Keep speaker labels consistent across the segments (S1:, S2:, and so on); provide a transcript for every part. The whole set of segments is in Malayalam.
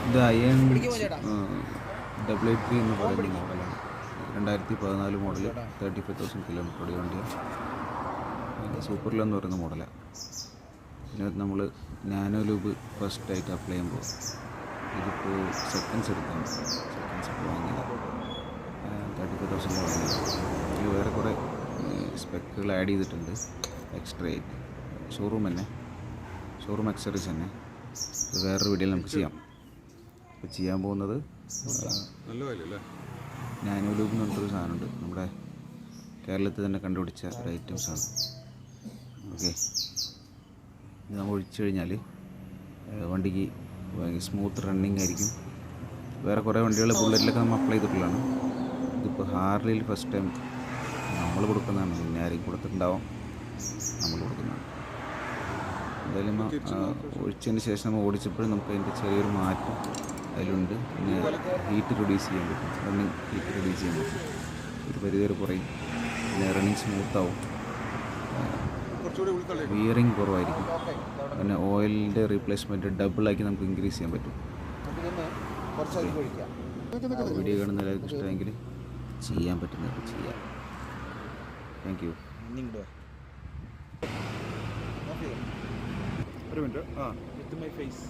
S1: ഇത് അയൺ W3 എന്ന് പറയുന്ന മോഡലാണ്. 2014 മോഡൽ, 35,000 കിലോമീറ്റർ ഓടിയ വണ്ടിയാണ്. സൂപ്പർലോ എന്ന് പറയുന്ന മോഡലാണ്. ഇതിനകത്ത് നമ്മൾ നാനോ ലൂബ് ഫസ്റ്റായിട്ട് അപ്ലൈ ചെയ്യുമ്പോൾ ഇതിപ്പോൾ സെക്കൻഡ്സ് എടുക്കാം. സെക്കൻഡ്സ് ഇപ്പോൾ വാങ്ങിയത് 35,000 വാങ്ങിയത്. ഇതിൽ വേറെ കുറേ സ്പെക്കുകൾ ആഡ് ചെയ്തിട്ടുണ്ട് എക്സ്ട്രാ ആയിട്ട്. ഷോറൂം അക്സറീസ് തന്നെ. ഇത് വേറൊരു വീഡിയോയിൽ നമുക്ക് ചെയ്യാം. ഇപ്പോൾ ചെയ്യാൻ പോകുന്നത് നാനോ ലൂബ് എന്ന് പറഞ്ഞൊരു സാധനമുണ്ട്. നമ്മുടെ കേരളത്തിൽ തന്നെ കണ്ടുപിടിച്ച ഒരു ഐറ്റംസാണ്. ഓക്കെ, ഇത് നമ്മൾ ഒഴിച്ചു കഴിഞ്ഞാൽ വണ്ടിക്ക് സ്മൂത്ത് റണ്ണിങ് ആയിരിക്കും. വേറെ കുറേ വണ്ടികൾ ബുള്ളറ്റിലൊക്കെ നമ്മൾ അപ്ലൈ ചെയ്തിട്ടുള്ളതാണ്. ഇതിപ്പോൾ ഹാർലിയിൽ ഫസ്റ്റ് ടൈം നമ്മൾ കൊടുക്കുന്നതാണ്. പിന്നെ ആരെയും കൊടുത്തിട്ടുണ്ടാവും, നമ്മൾ കൊടുക്കുന്നതാണ്. എന്തായാലും ഒഴിച്ചതിന് ശേഷം നമ്മൾ ഓടിച്ചപ്പോഴും നമുക്ക് അതിൻ്റെ ചെറിയൊരു മാറ്റം അതിലുണ്ട്. പിന്നെ ഹീറ്റ് റിഡ്യൂസ് ചെയ്യാൻ പറ്റും, റണ്ണിങ് ഹീറ്റ് റിഡ്യൂസ് ചെയ്യാൻ പറ്റും. ഒരു പരിധിവരെ കുറയും. പിന്നെ റണ്ണിങ് സ്മൂത്താവും, വിയറിങ് കുറവായിരിക്കും. പിന്നെ ഓയിലിൻ്റെ റീപ്ലേസ്മെൻറ്റ് ഡബിളാക്കി നമുക്ക് ഇൻക്രീസ് ചെയ്യാൻ പറ്റും. വീഡിയോ കാണുന്ന എല്ലാവർക്കും ഇഷ്ടമെങ്കിൽ ചെയ്യാൻ പറ്റുന്നത് ചെയ്യാം. Thank you.
S2: ഒരു മിനിറ്റ്. വിത്ത് മൈ ഫേസ്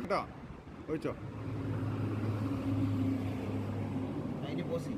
S2: കേട്ടോ, ഒഴിച്ചോ.
S3: അതിന് പോസി